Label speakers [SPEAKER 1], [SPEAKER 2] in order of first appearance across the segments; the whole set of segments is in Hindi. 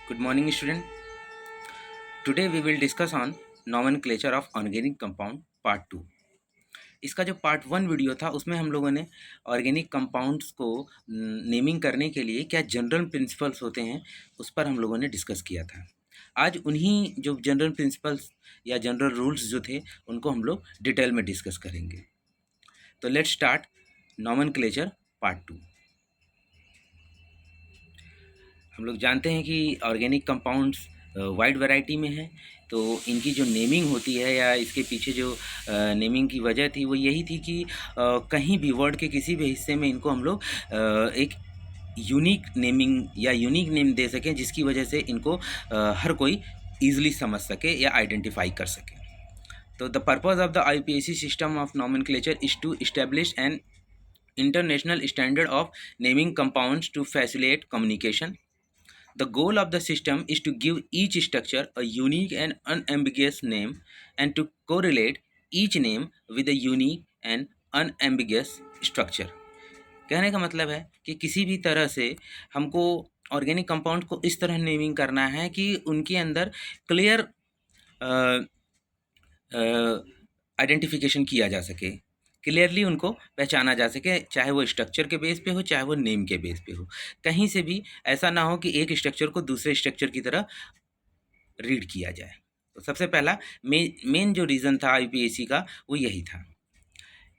[SPEAKER 1] Good morning, student. Today we will discuss on nomenclature of organic compound part 2. इसका जो पार्ट 1 वीडियो था उसमें हम लोगों ने ऑर्गेनिक कंपाउंड्स को नेमिंग करने के लिए क्या जनरल प्रिंसिपल्स होते हैं उस पर हम लोगों ने डिस्कस किया था। आज उन्हीं जो जनरल प्रिंसिपल्स या जनरल रूल्स जो थे उनको हम लोग डिटेल में डिस्कस करेंगे। तो लेट्स स्टार्ट नॉमेनक्लेचर पार्ट 2। हम लोग जानते हैं कि ऑर्गेनिक कंपाउंड्स वाइड वैरायटी में है, तो इनकी जो नेमिंग होती है या इसके पीछे जो नेमिंग की वजह थी वो यही थी कि कहीं भी वर्ड के किसी भी हिस्से में इनको हम लोग एक यूनिक नेमिंग या यूनिक नेम दे सकें जिसकी वजह से इनको हर कोई ईजिली समझ सके या आइडेंटिफाई कर सके। तो the purpose of the IUPAC system of nomenclature is to establish an international standard of naming compounds to facilitate communication. The goal of the system is to give each structure a unique and unambiguous name and to correlate each name with a unique and unambiguous structure. कहने का मतलब है कि किसी भी तरह से हमको ऑर्गेनिक कंपाउंड को इस तरह नेमिंग करना है कि उनके अंदर क्लियर आइडेंटिफिकेशन किया जा सके, क्लियरली उनको पहचाना जा सके, चाहे वो स्ट्रक्चर के बेस पे हो चाहे वो नेम के बेस पे हो। कहीं से भी ऐसा ना हो कि एक स्ट्रक्चर को दूसरे स्ट्रक्चर की तरह रीड किया जाए। तो सबसे पहला मेन जो रीज़न था IUPAC का वो यही था।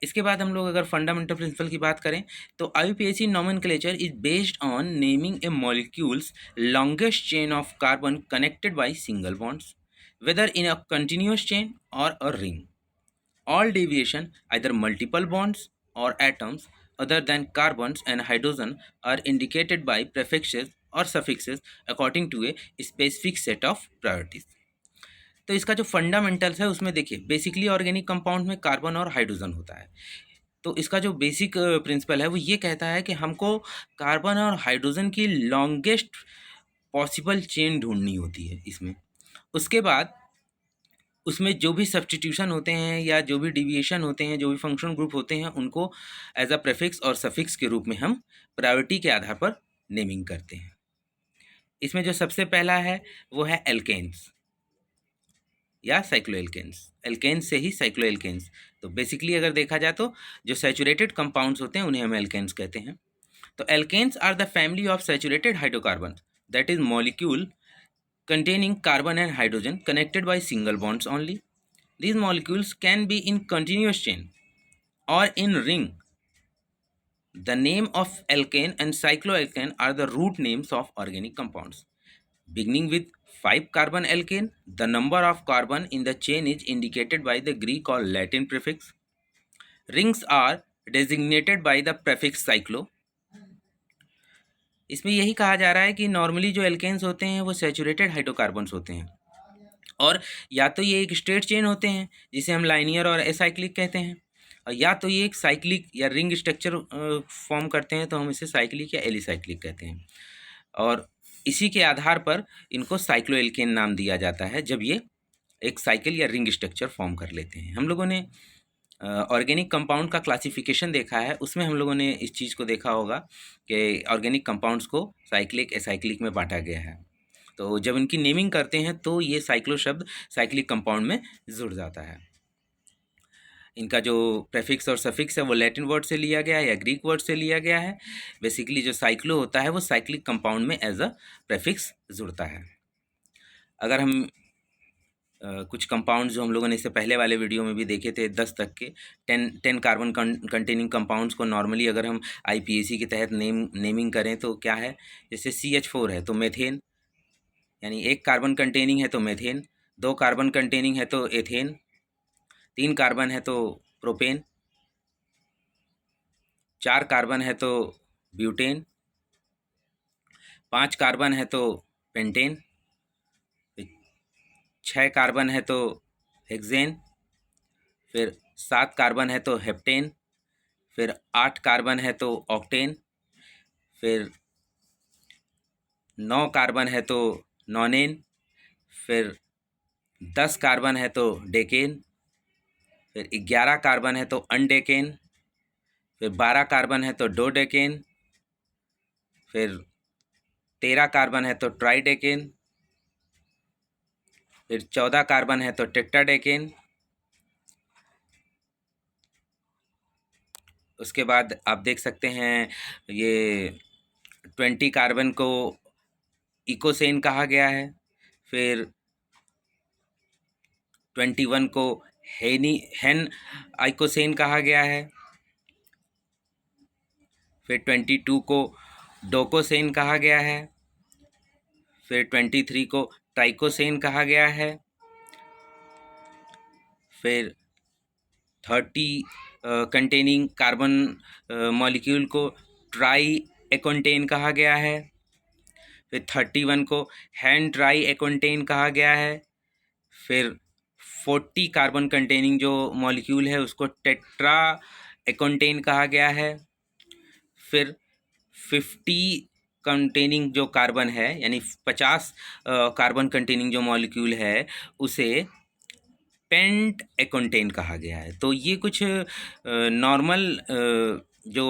[SPEAKER 1] इसके बाद हम लोग अगर फंडामेंटल प्रिंसिपल की बात करें तो IUPAC nomenclature is based on naming A molecules longest chain of carbon connected by single bonds whether in a continuous chain or a ring. All deviation, either multiple bonds or atoms other than carbons and hydrogen, are indicated by prefixes or suffixes according to a specific set of priorities. तो इसका जो फंडामेंटल्स है उसमें देखिए बेसिकली ऑर्गेनिक कंपाउंड में कार्बन और हाइड्रोजन होता है। तो इसका जो बेसिक प्रिंसिपल है वो ये कहता है कि हमको कार्बन और हाइड्रोजन की लॉन्गेस्ट पॉसिबल चेन ढूंढनी होती है इसमें। उसके बाद उसमें जो भी सब्स्टिट्यूशन होते हैं या जो भी डिविएशन होते हैं, जो भी फंक्शन ग्रुप होते हैं, उनको एज अ प्रेफिक्स और सफिक्स के रूप में हम प्रायोरिटी के आधार पर नेमिंग करते हैं। इसमें जो सबसे पहला है वो है एल्केन्स या साइक्लोएल्केन्स। एल्केन्स से ही साइक्लोएल्केन्स। तो बेसिकली अगर देखा जाए तो जो सैचुरेटेड कंपाउंड्स होते हैं उन्हें हम एल्केन्स कहते हैं। तो alkanes are the family of saturated hydrocarbon, that is molecule containing carbon and hydrogen connected by single bonds only. These molecules can be in continuous chain or in ring. The name of alkane and cycloalkane are the root names of organic compounds. Beginning with 5 carbon alkane, the number of carbon in the chain is indicated by the Greek or Latin prefix. Rings are designated by the prefix cyclo. इसमें यही कहा जा रहा है कि नॉर्मली जो एल्केन्स होते हैं वो सैचुरेटेड हाइड्रोकार्बन्स होते हैं और या तो ये एक स्ट्रेट चेन होते हैं जिसे हम लाइनियर और एसाइक्लिक कहते हैं, और या तो ये एक साइक्लिक या रिंग स्ट्रक्चर फॉर्म करते हैं तो हम इसे साइक्लिक या एलिसाइक्लिक कहते हैं। और इसी के आधार पर इनको साइक्लोएल्केन नाम दिया जाता है जब ये एक साइकिल या रिंग स्ट्रक्चर फॉर्म कर लेते हैं। हम लोगों ने ऑर्गेनिक कंपाउंड का क्लासिफिकेशन देखा है, उसमें हम लोगों ने इस चीज़ को देखा होगा कि ऑर्गेनिक कंपाउंड्स को साइक्लिक एसाइक्लिक में बांटा गया है। तो जब इनकी नेमिंग करते हैं तो ये साइक्लो शब्द साइक्लिक कंपाउंड में जुड़ जाता है। इनका जो प्रेफिक्स और सफिक्स है वो लैटिन वर्ड से लिया गया है या ग्रीक वर्ड से लिया गया है। बेसिकली जो साइक्लो होता है वो साइक्लिक कंपाउंड में एज अ प्रेफिक्स जुड़ता है। अगर हम कुछ कंपाउंड्स जो हम लोगों ने इससे पहले वाले वीडियो में भी देखे थे 10 तक के 10 कार्बन कंटेनिंग कंपाउंड्स को नॉर्मली अगर हम IUPAC के तहत नेमिंग करें तो क्या है, जैसे CH4 है तो मेथेन, यानी 1 कार्बन कंटेनिंग है तो मेथेन, 2 कार्बन कंटेनिंग है तो एथेन, 3 कार्बन है तो प्रोपेन, 4 कार्बन है तो ब्यूटेन, 5 कार्बन है तो पेंटेन, 6 कार्बन है तो हेक्सेन, फिर 7 कार्बन है तो हेप्टेन, फिर 8 कार्बन है तो ऑक्टेन, फिर 9 कार्बन है तो नॉनेन, फिर 10 कार्बन है तो डेकेन, फिर 11 कार्बन है तो अनडेकेन, फिर 12 कार्बन है तो डोडेकेन, फिर 13 कार्बन है तो ट्राइडेकेन, फिर 14 कार्बन है तो टेट्राडेकेन। उसके बाद आप देख सकते हैं ये 20 कार्बन को इकोसेन कहा गया है। फिर 21 को हेन आइकोसेन कहा गया है। फिर 22 को डोकोसेन कहा गया है। फिर 23 को ट्राइकोसेन कहा गया है। फिर 30 कंटेनिंग कार्बन मॉलिक्यूल को ट्राई एकोंटेन कहा गया है। फिर 31 को हैंड ट्राई एकोंटेन कहा गया है। फिर 40 कार्बन कंटेनिंग जो मॉलिक्यूल है उसको टेट्रा एकोंटेन कहा गया है। फिर 50 कंटेनिंग जो कार्बन है यानी 50 कार्बन कंटेनिंग जो मॉलिक्यूल है उसे पेंट एकोंटेन कहा गया है। तो ये कुछ नॉर्मल जो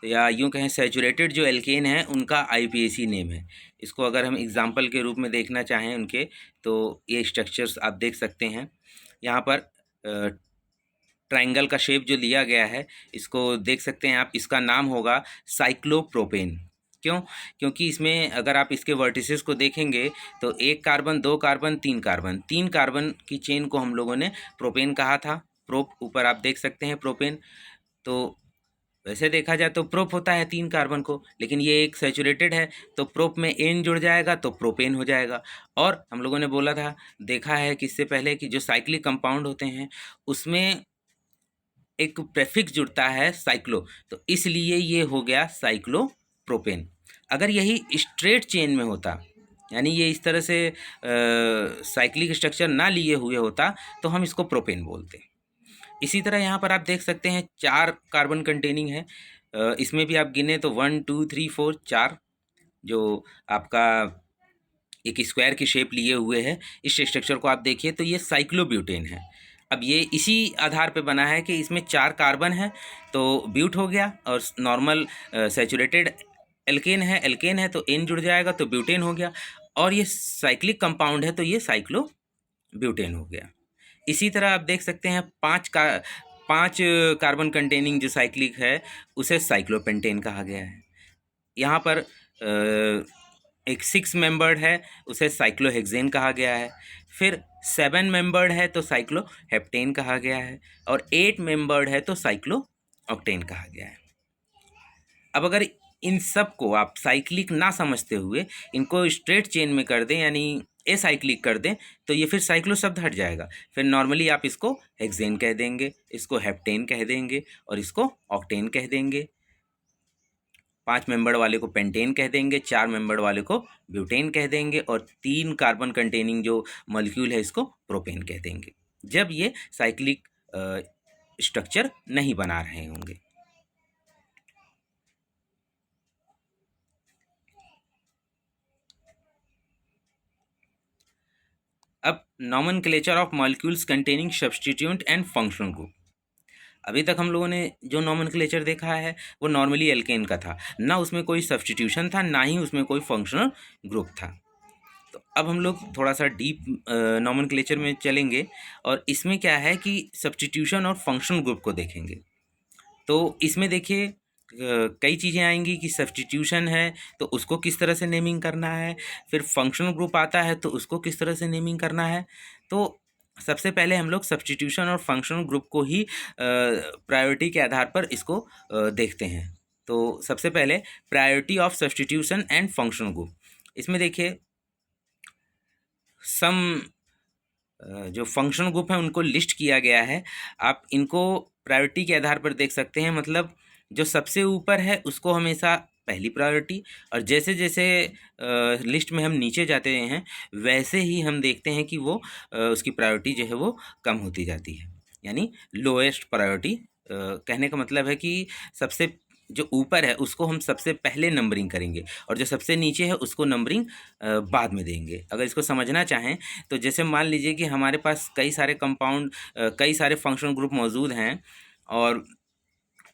[SPEAKER 1] या यूँ कहें सैचुरेटेड जो एल्केन है उनका आईपीएसी नेम है। इसको अगर हम एग्जांपल के रूप में देखना चाहें उनके, तो ये स्ट्रक्चर्स आप देख सकते हैं। यहाँ पर ट्रायंगल का शेप जो लिया गया है इसको देख सकते हैं आप। इसका नाम होगा साइक्लोप्रोपेन। क्यों? क्योंकि इसमें अगर आप इसके वर्टिसेस को देखेंगे तो 1 कार्बन, 2 कार्बन, 3 कार्बन, 3 कार्बन की चेन को हम लोगों ने प्रोपेन कहा था। प्रोप ऊपर आप देख सकते हैं प्रोपेन। तो वैसे देखा जाए तो प्रोप होता है 3 कार्बन को, लेकिन ये एक सैचुरेटेड है तो प्रोप में एन जुड़ जाएगा तो प्रोपेन हो जाएगा। और हम लोगों ने बोला था, देखा है कि इससे पहले कि जो साइक्लिक कंपाउंड होते हैं उसमें एक प्रेफिक्स जुड़ता है साइक्लो, तो इसलिए ये हो गया साइक्लोप्रोपेन। अगर यही स्ट्रेट चेन में होता यानी ये इस तरह से साइक्लिक स्ट्रक्चर ना लिए हुए होता तो हम इसको प्रोपेन बोलते। इसी तरह यहाँ पर आप देख सकते हैं 4 कार्बन कंटेनिंग है। इसमें भी आप गिने तो 1 2 3 4 4 जो आपका एक स्क्वायर की शेप लिए हुए है। इस स्ट्रक्चर को आप देखिए तो ये साइक्लोब्यूटेन है। अब ये इसी आधार पे बना है कि इसमें 4 कार्बन है तो ब्यूट हो गया, और नॉर्मल सैचुरेटेड एल्केन है तो एन जुड़ जाएगा तो ब्यूटेन हो गया, और ये साइक्लिक कंपाउंड है तो ये साइक्लोब्यूटेन हो गया। इसी तरह आप देख सकते हैं 5 कार्बन कंटेनिंग जो साइक्लिक है उसे साइक्लोपेंटेन कहा गया है। यहाँ पर एक 6 मेंबर्ड है उसे साइक्लोहेक्सेन कहा गया है। फिर 7 मेंबर्ड है तो साइक्लोहेप्टेन कहा गया है, और 8 मेंबर्ड है तो साइक्लोऑक्टेन कहा गया है। अब अगर इन सब को आप साइक्लिक ना समझते हुए इनको स्ट्रेट चेन में कर दें यानी एसाइक्लिक कर दें तो ये फिर साइक्लो शब्द हट जाएगा। फिर नॉर्मली आप इसको हेक्सेन कह देंगे, इसको हेप्टेन कह देंगे और इसको ऑक्टेन कह देंगे। 5 मेंबर वाले को पेंटेन कह देंगे, 4 मेंबर वाले को ब्यूटेन कह देंगे, और 3 कार्बन कंटेनिंग जो मॉलिक्यूल है इसको प्रोपेन कह देंगे, जब ये साइक्लिक स्ट्रक्चर नहीं बना रहे होंगे। अब nomenclature of molecules containing substituent and functional group. अभी तक हम लोगों ने जो नॉमेनक्लेचर देखा है वो नॉर्मली एल्केन का था, ना उसमें कोई सब्स्टिट्यूशन था ना ही उसमें कोई फंक्शनल ग्रुप था। तो अब हम लोग थोड़ा सा डीप नॉमेनक्लेचर में चलेंगे और इसमें क्या है कि सब्स्टिट्यूशन और फंक्शनल ग्रुप को देखेंगे। तो इसमें देखिए कई चीज़ें आएंगी कि सब्स्टिट्यूशन है तो उसको किस तरह से नेमिंग करना है, फिर फंक्शनल ग्रुप आता है तो उसको किस तरह से नेमिंग करना है। तो सबसे पहले हम लोग सब्स्टिट्यूशन और फंक्शनल ग्रुप को ही प्रायोरिटी के आधार पर इसको देखते हैं। तो सबसे पहले priority of substitution and functional group. इसमें देखिए सम जो फंक्शनल ग्रुप है उनको लिस्ट किया गया है। आप इनको प्रायोरिटी के आधार पर देख सकते हैं, मतलब जो सबसे ऊपर है उसको हमेशा पहली प्रायोरिटी, और जैसे जैसे लिस्ट में हम नीचे जाते हैं वैसे ही हम देखते हैं कि वो उसकी प्रायोरिटी जो है वो कम होती जाती है, यानी लोएस्ट प्रायोरिटी। कहने का मतलब है कि सबसे जो ऊपर है उसको हम सबसे पहले नंबरिंग करेंगे और जो सबसे नीचे है उसको नंबरिंग बाद में देंगे। अगर इसको समझना चाहें तो जैसे मान लीजिए कि हमारे पास कई सारे कंपाउंड कई सारे फंक्शनल ग्रुप मौजूद हैं और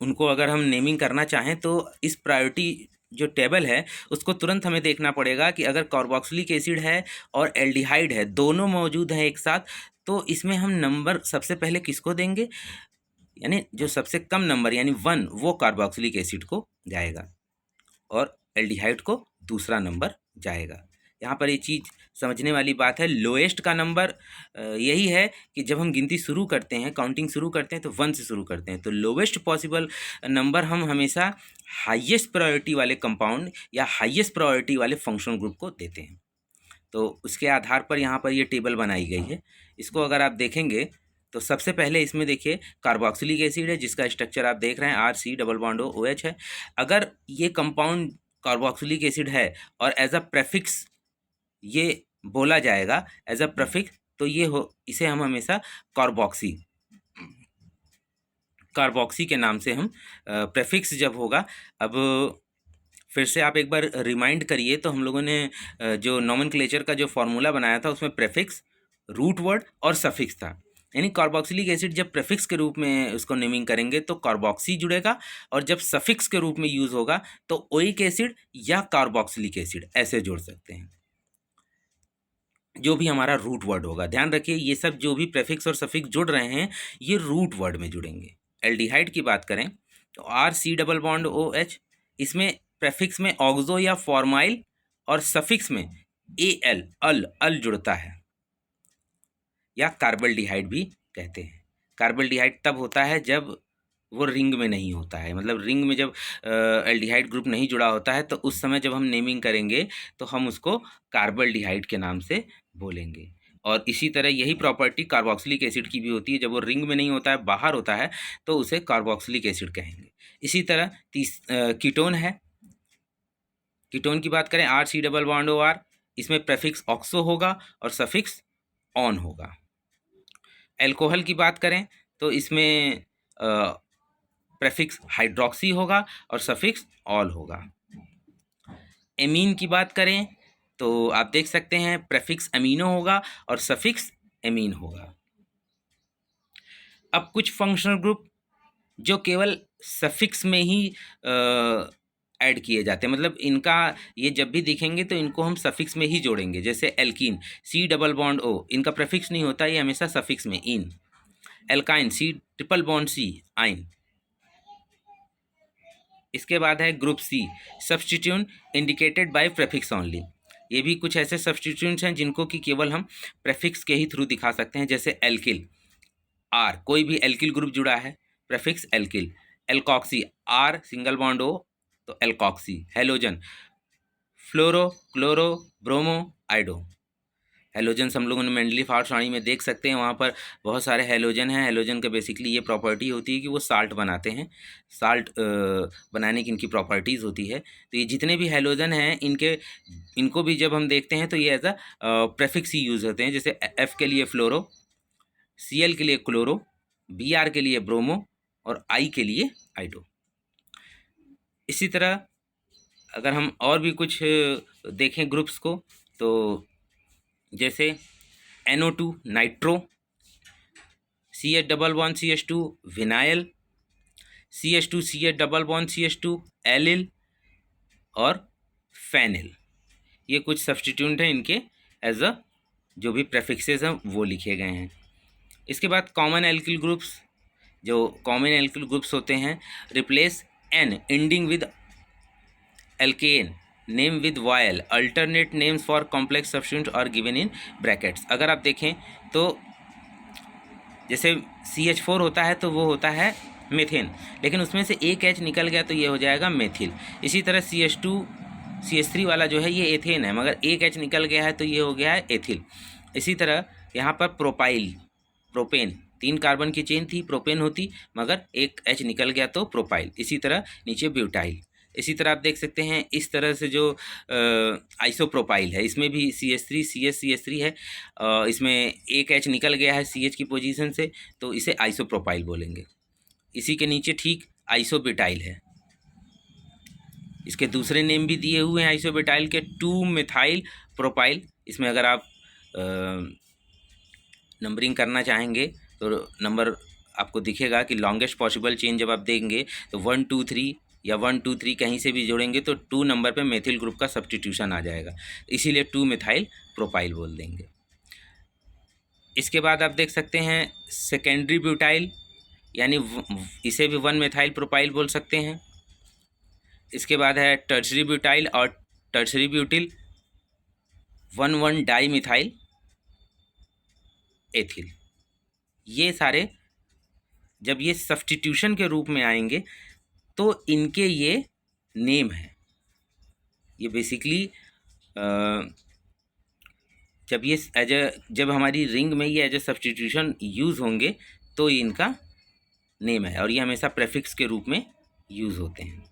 [SPEAKER 1] उनको अगर हम नेमिंग करना चाहें तो इस प्रायोरिटी जो टेबल है उसको तुरंत हमें देखना पड़ेगा कि अगर कार्बोक्सिलिक एसिड है और एल्डिहाइड है, दोनों मौजूद हैं एक साथ, तो इसमें हम नंबर सबसे पहले किसको देंगे, यानी जो सबसे कम नंबर यानी 1 वो कार्बोक्सिलिक एसिड को जाएगा और एल्डिहाइड को दूसरा नंबर जाएगा। यहाँ पर ये चीज़ समझने वाली बात है। लोएस्ट का नंबर यही है कि जब हम गिनती शुरू करते हैं, काउंटिंग शुरू करते हैं तो 1 से शुरू करते हैं, तो लोवेस्ट पॉसिबल नंबर हम हमेशा हाईएस्ट प्रायोरिटी वाले कंपाउंड या हाईएस्ट प्रायोरिटी वाले फंक्शनल ग्रुप को देते हैं। तो उसके आधार पर यहाँ पर ये टेबल बनाई गई है। इसको अगर आप देखेंगे तो सबसे पहले इसमें देखिए कार्बोक्सिलिक एसिड है जिसका स्ट्रक्चर आप देख रहे हैं RC डबल बॉन्ड OH है। अगर ये कंपाउंड कार्बोक्सिलिक एसिड है और एज अ प्रेफिक्स ये बोला जाएगा एज अ प्रेफिक्स, तो ये हो, इसे हम हमेशा कार्बोक्सी के नाम से हम प्रेफिक्स जब होगा। अब फिर से आप एक बार रिमाइंड करिए तो हम लोगों ने जो नॉमेनक्लेचर का जो फॉर्मूला बनाया था उसमें प्रेफिक्स, रूट वर्ड और सफिक्स था। यानी कार्बोक्सिलिक एसिड जब प्रेफिक्स के रूप में उसको नेमिंग करेंगे तो कार्बोक्सी जुड़ेगा, और जब सफिक्स के रूप में यूज़ होगा तो ओइक एसिड या कार्बोक्सिलिक एसिड ऐसे जोड़ सकते हैं, जो भी हमारा रूट वर्ड होगा। ध्यान रखिए ये सब जो भी प्रेफिक्स और सफिक्स जुड़ रहे हैं ये रूट वर्ड में जुड़ेंगे। एल्डिहाइड की बात करें तो RC डबल बॉन्ड OH, इसमें प्रेफिक्स में ऑक्सो या फॉर्माइल और सफिक्स में AL अल जुड़ता है, या कार्बल्डिहाइड भी कहते हैं। कार्बल्डिहाइड तब होता है जब वो रिंग में नहीं होता है, मतलब रिंग में जब एल्डिहाइड ग्रुप नहीं जुड़ा होता है तो उस समय जब हम नेमिंग करेंगे तो हम उसको कार्बल्डिहाइड के नाम से बोलेंगे। और इसी तरह यही प्रॉपर्टी कार्बोक्सिलिक एसिड की भी होती है, जब वो रिंग में नहीं होता है, बाहर होता है, तो उसे कार्बोक्सिलिक एसिड कहेंगे। इसी तरह कीटोन है। कीटोन की बात करें RC डबल बॉन्ड OR, इसमें प्रेफिक्स ऑक्सो होगा और सफिक्स ऑन होगा। एल्कोहल की बात करें तो इसमें प्रेफिक्स हाइड्रोक्सी होगा और सफिक्स ऑल होगा। एमीन की बात करें तो आप देख सकते हैं प्रेफिक्स अमीनो होगा और सफिक्स एमीन होगा। अब कुछ फंक्शनल ग्रुप जो केवल सफिक्स में ही ऐड किए जाते हैं, मतलब इनका ये जब भी दिखेंगे तो इनको हम सफिक्स में ही जोड़ेंगे। जैसे alkene C double bond O, इनका प्रेफिक्स नहीं होता, ये हमेशा सफिक्स में ene. Alkyne C triple bond C yne. इसके बाद है group C, substitute indicated by prefix only. ये भी कुछ ऐसे सब्सटीट्यूट्स हैं जिनको कि केवल हम प्रेफिक्स के ही थ्रू दिखा सकते हैं। जैसे एल्किल R, कोई भी एल्किल ग्रुप जुड़ा है, prefix alkyl. Alkoxy R ∭O तो एल्कॉक्सी। हेलोजन फ्लोरो, क्लोरो, ब्रोमो, आइडो। हेलोजन्स हम लोगों ने मेंडलीफ आर्ट सारणी में देख सकते हैं, वहाँ पर बहुत सारे हेलोजन हैं। हेलोजन का बेसिकली ये प्रॉपर्टी होती है कि वो साल्ट बनाते हैं, साल्ट बनाने की इनकी प्रॉपर्टीज़ होती है। तो ये जितने भी हेलोजन हैं इनको भी जब हम देखते हैं तो ये एज अ प्रेफिक्स ही यूज़ होते हैं। जैसे F के लिए फ्लोरो, Cl के लिए क्लोरो, Br के लिए ब्रोमो और I के लिए आइडो। इसी तरह अगर हम और भी कुछ देखें ग्रुप्स को तो जैसे NO2 nitro, CH double bond CH2 vinyl, CH2 allyl और फेनिल। ये कुछ सब्सटीट्यूट हैं, इनके एज अ जो भी प्रेफिक्सेस हैं वो लिखे गए हैं। इसके बाद कॉमन एल्किल ग्रुप्स, जो कॉमन एल्किल ग्रुप्स होते हैं, replace N ending with alkane name with yl, alternate names for complex substitute are given in brackets. अगर आप देखें तो जैसे CH4 होता है तो वो होता है मेथेन, लेकिन उसमें से एक H निकल गया तो ये हो जाएगा मेथिल। इसी तरह CH3 वाला जो है ये एथेन है, मगर एक H निकल गया है तो ये हो गया है एथिल। इसी तरह यहाँ पर प्रोपेन 3 कार्बन की चेन थी, प्रोपेन होती, मगर एक H निकल गया तो प्रोपाइल। इसी तरह नीचे ब्यूटाइल। इसी तरह आप देख सकते हैं इस तरह से जो आइसोप्रोपाइल है, इसमें भी CH3 है, इसमें एक H निकल गया है CH की पोजीशन से तो इसे आइसोप्रोपाइल बोलेंगे। इसी के नीचे ठीक आइसोब्यूटाइल है, इसके दूसरे नेम भी दिए हुए हैं आइसोब्यूटाइल के, 2-मिथाइल प्रोपाइल। इसमें अगर आप नंबरिंग करना चाहेंगे तो नंबर आपको दिखेगा कि लॉन्गेस्ट पॉसिबल चेन जब आप देंगे तो 1 2 3 या 1 2 3 कहीं से भी जोड़ेंगे तो 2 नंबर पे मेथिल ग्रुप का सब्स्टिट्यूशन आ जाएगा, इसीलिए 2 मिथाइल प्रोपाइल बोल देंगे। इसके बाद आप देख सकते हैं सेकेंडरी ब्यूटाइल, यानी इसे भी 1 मिथाइल प्रोपाइल बोल सकते हैं। इसके बाद है टर्शरी ब्यूटाइल और tertiary butyl 1 di methyl ethyl. ये सारे जब ये सब्स्टिट्यूशन के रूप में आएंगे तो इनके ये नेम है। ये बेसिकली जब हमारी रिंग में ये एज ए सब्स्टिट्यूशन यूज़ होंगे तो ये इनका नेम है, और ये हमेशा प्रेफिक्स के रूप में यूज़ होते हैं।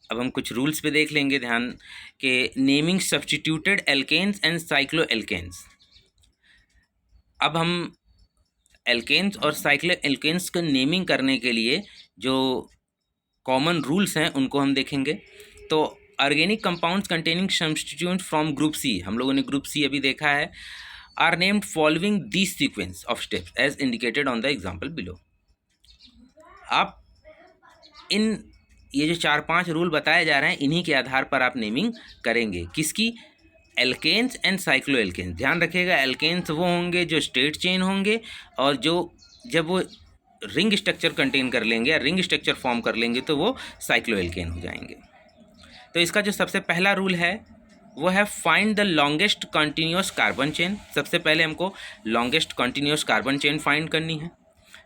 [SPEAKER 1] अब हम कुछ रूल्स पे देख लेंगे ध्यान के। Naming substituted alkanes and cyclo alkanes. अब हम एल्केन्स और साइक्लो एल्केन्स को नेमिंग करने के लिए जो कॉमन रूल्स हैं उनको हम देखेंगे। तो organic compounds containing substituent from group C, हम लोगों ने ग्रुप सी अभी देखा है, are named following this sequence of steps as indicated on the example below. आप ये जो 4-5 रूल बताए जा रहे हैं इन्हीं के आधार पर आप नेमिंग करेंगे। किसकी? Alkanes and cyclo alkanes. ध्यान रखिएगा, एल्केन्स वो होंगे जो स्ट्रेट चेन होंगे, और जब वो रिंग स्ट्रक्चर कंटेन कर लेंगे या रिंग स्ट्रक्चर फॉर्म कर लेंगे तो वो साइक्लो एल्केन हो जाएंगे। तो इसका जो सबसे पहला रूल है वो है find the longest continuous carbon chain. सबसे पहले हमको longest continuous carbon chain find करनी है।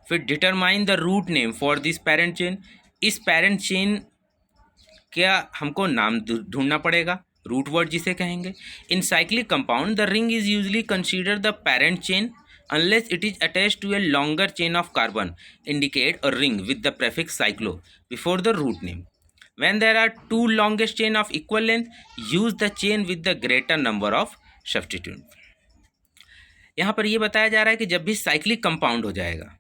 [SPEAKER 1] फिर determine the root name for this parent chain. इस पेरेंट चेन क्या हमको नाम ढूंढना पड़ेगा, रूट वर्ड जिसे कहेंगे। In cyclic compound the ring is usually consider the parent chain unless it is attached to a longer chain of carbon indicate a ring with the prefix cyclo before the root name. When there are two longest chain of equal length, use the chain with the greater number of substituent. यहाँ पर ये बताया जा रहा है कि जब भी साइक्लिक कंपाउंड हो जाएगा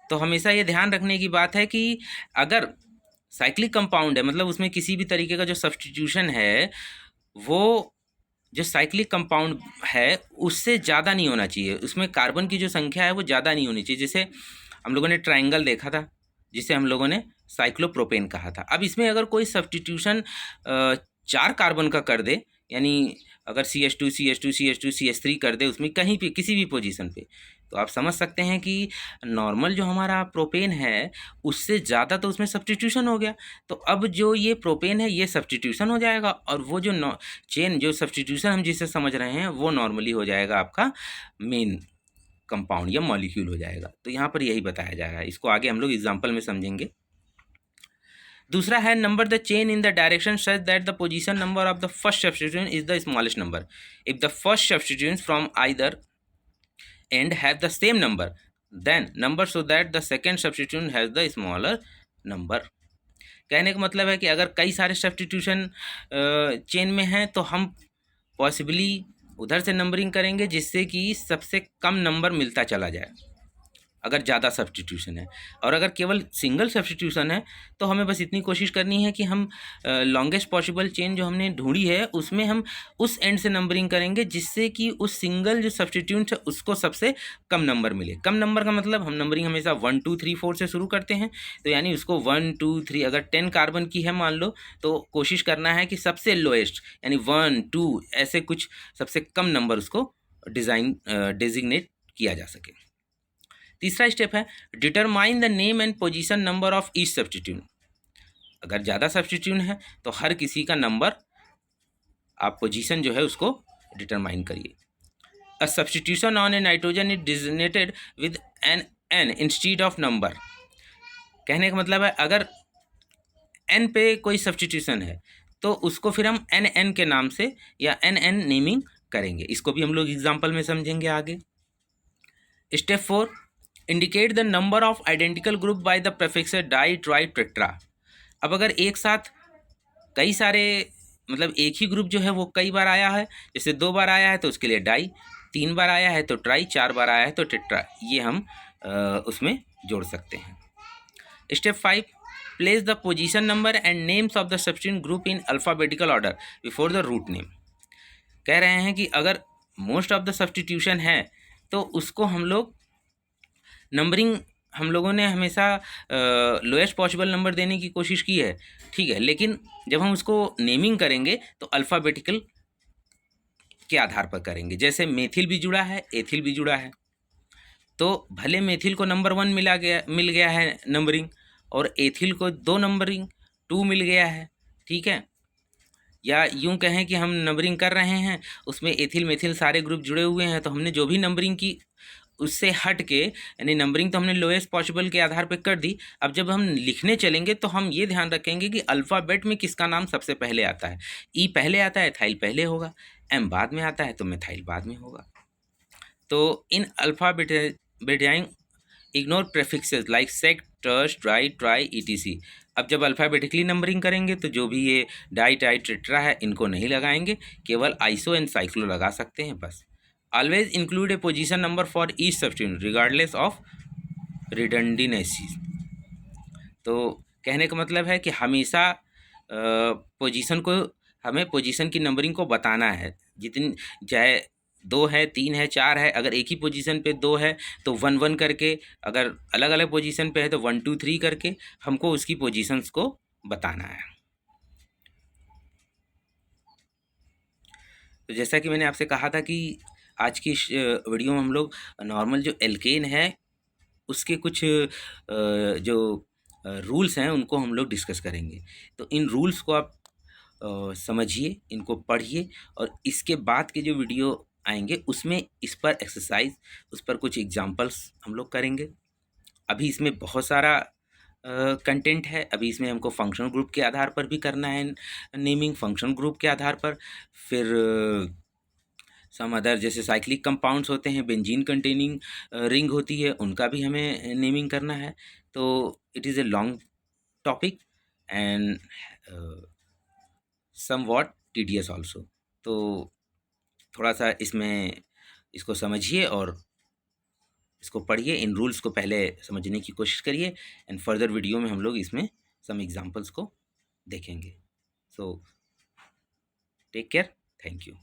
[SPEAKER 1] तो हमेशा ये ध्यान रखने की बात है कि अगर साइक्लिक कंपाउंड है मतलब उसमें किसी भी तरीके का जो सब्स्टिट्यूशन है वो जो साइक्लिक कंपाउंड है उससे ज़्यादा नहीं होना चाहिए, उसमें कार्बन की जो संख्या है वो ज़्यादा नहीं होनी चाहिए। जैसे हम लोगों ने ट्रायंगल देखा था जिसे हम लोगों ने साइक्लोप्रोपेन कहा था। अब इसमें अगर कोई सब्स्टिट्यूशन 4 कार्बन का कर दे, यानी अगर CH2 CH2 CH2 CH3 कर दे उसमें कहीं पे किसी भी पोजीशन पे, तो आप समझ सकते हैं कि नॉर्मल जो हमारा प्रोपेन है उससे ज़्यादा तो उसमें सब्स्टिट्यूशन हो गया। तो अब जो ये प्रोपेन है ये सब्स्टिट्यूशन हो जाएगा, और वो जो चेन जो सब्स्टिट्यूशन हम जिसे समझ रहे हैं वो नॉर्मली हो जाएगा आपका मेन कंपाउंड या मॉलिक्यूल हो जाएगा। तो यहाँ पर यही बताया जा रहा है, इसको आगे हम लोग एग्जाम्पल में समझेंगे। दूसरा है number the chain in the direction such that the position number of the first substituent is the smallest number. If the first substituent from either end have the same number then number so that the second substituent has the smaller number. कहने का मतलब है कि अगर कई सारे सब्स्टिट्यूशन चेन में हैं तो हम पॉसिबली उधर से नंबरिंग करेंगे जिससे कि सबसे कम नंबर मिलता चला जाए अगर ज़्यादा सब्स्टिट्यूशन है। और अगर केवल सिंगल सब्स्टिट्यूशन है तो हमें बस इतनी कोशिश करनी है कि हम लॉन्गेस्ट पॉसिबल चेन जो हमने ढूंढी है उसमें हम उस एंड से नंबरिंग करेंगे जिससे कि उस सिंगल जो सब्स्टिट्यूट है उसको सबसे कम नंबर मिले। कम नंबर का मतलब हम नंबरिंग हमेशा 1 2 3 4 से शुरू करते हैं, तो यानी उसको 1 2 3 अगर 10 कार्बन की है मान लो तो कोशिश करना है कि सबसे लोएस्ट यानी 1 2 ऐसे कुछ सबसे कम नंबर उसको डेजिग्नेट किया जा सके। तीसरा स्टेप है determine the name and position number of each substituent. अगर ज़्यादा सब्स्टिट्यूएंट है तो हर किसी का नंबर आप पोजीशन जो है उसको डिटरमाइन करिए। A substitution on a nitrogen is designated with N instead of number. कहने का मतलब है अगर एन पे कोई सब्स्टिट्यूशन है तो उसको फिर हम एन के नाम से या एन नेमिंग करेंगे। इसको भी हम लोग एग्जाम्पल में समझेंगे आगे। Step 4 indicate the number of identical group by the prefix di tri tetra. अब अगर एक साथ कई सारे मतलब एक ही ग्रुप जो है वो कई बार आया है, जैसे 2 बार आया है तो उसके लिए डाई, 3 बार आया है तो ट्राई, 4 बार आया है तो टेट्रा, ये हम उसमें जोड़ सकते हैं। Step 5 place the position number and names of the substituent group in alphabetical order before the root name. कह रहे हैं कि अगर मोस्ट ऑफ द सब्स्टिट्यूशन है तो उसको हम लोग नंबरिंग हम लोगों ने हमेशा लोएस्ट पॉसिबल नंबर देने की कोशिश की है, ठीक है, लेकिन जब हम उसको नेमिंग करेंगे तो अल्फ़ाबेटिकल के आधार पर करेंगे। जैसे मेथिल भी जुड़ा है, एथिल भी जुड़ा है, तो भले मेथिल को नंबर 1 मिल गया है नंबरिंग, और एथिल को 2 नंबरिंग 2 मिल गया है, ठीक है। या यूँ कहें कि हम नंबरिंग कर रहे हैं, उसमें एथिल मेथिल सारे ग्रुप जुड़े हुए हैं, तो हमने जो भी नंबरिंग की उससे हट के, यानी नंबरिंग तो हमने लोएस्ट पॉसिबल के आधार पे कर दी। अब जब हम लिखने चलेंगे तो हम ये ध्यान रखेंगे कि अल्फ़ाबेट में किसका नाम सबसे पहले आता है। ई पहले आता है, एथाइल पहले होगा, एम बाद में आता है तो मिथाइल बाद में होगा। तो इन अल्फ़ाबेटाइजिंग इग्नोर प्रेफिक्सेस लाइक सेक, टर्स, ट्राई, ट्राई, ईटीसी। अब जब अल्फ़ाबेटिकली नंबरिंग करेंगे तो जो भी ये डाई, टाई, ट्रिट्रा है इनको नहीं लगाएंगे, केवल आइसो एंड साइक्लो लगा सकते हैं बस। Always include A position number for each substituent regardless of redundancy. तो कहने का मतलब है कि हमेशा पोजीशन को, हमें पोजीशन की नंबरिंग को बताना है। जितनी, चाहे 2 है, 3 है, 4 है, अगर एक ही पोजीशन पे 2 है तो 1 1 करके, अगर अलग अलग पोजीशन पे है तो 1 2 3 करके हमको उसकी पोजीशंस को बताना है। तो जैसा कि मैंने आपसे कहा था कि आज की इस वीडियो में हम लोग नॉर्मल जो एल्केन है उसके कुछ जो रूल्स हैं उनको हम लोग डिस्कस करेंगे। तो इन रूल्स को आप समझिए, इनको पढ़िए, और इसके बाद के जो वीडियो आएंगे उसमें इस पर एक्सरसाइज, उस पर कुछ एग्जांपल्स हम लोग करेंगे। अभी इसमें बहुत सारा कंटेंट है। अभी इसमें हमको फंक्शनल ग्रुप के आधार पर भी करना है नेमिंग, फंक्शनल ग्रुप के आधार पर, फिर सम अदर जैसे साइक्लिक कंपाउंड्स होते हैं, बेंजीन कंटेनिंग रिंग होती है, उनका भी हमें नेमिंग करना है। तो it is a long topic and somewhat tedious also. तो थोड़ा सा इसमें इसको समझिए और इसको पढ़िए, इन रूल्स को पहले समझने की कोशिश करिए, एंड फर्दर वीडियो में हम लोग इसमें सम एग्जांपल्स को देखेंगे। So take care, thank you.